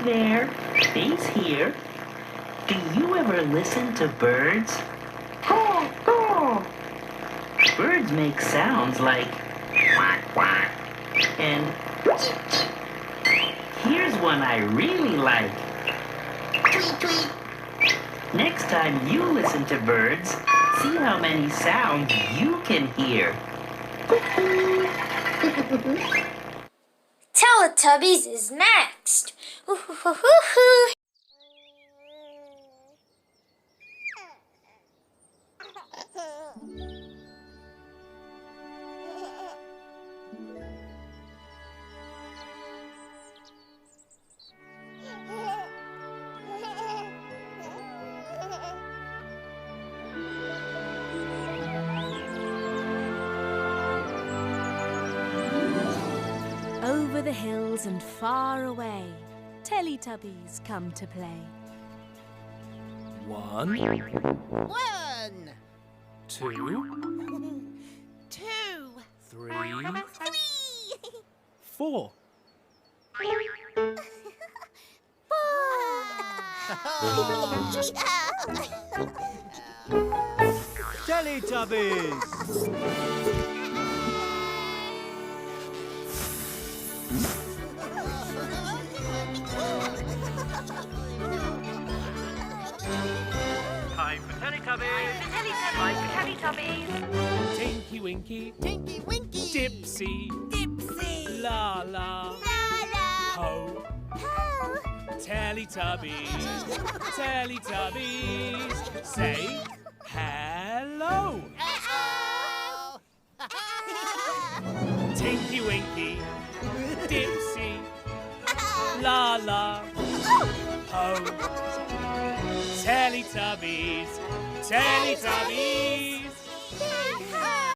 there, Face here. Do you ever listen to birds? Caw, caw. Birds make sounds like quack, quack, and here's one I really like. Tweet, tweet. Next time you listen to birds, see how many sounds you can hear. Teletubbies is next. Over the hills and far away, Teletubbies come to play. 1, 1, 2, 2, 3, 3, 4. 4. Teletubbies! Time for Teletubbies! Time for Teletubbies. Tinky Winky, Tinky Winky, Dipsy, Dipsy, La La, La Ho, Ho, Teletubbies, Teletubbies, say hello! Uh-oh. Tinky Winky, Dipsy, La La, Ho, Teletubbies, Teletubbies.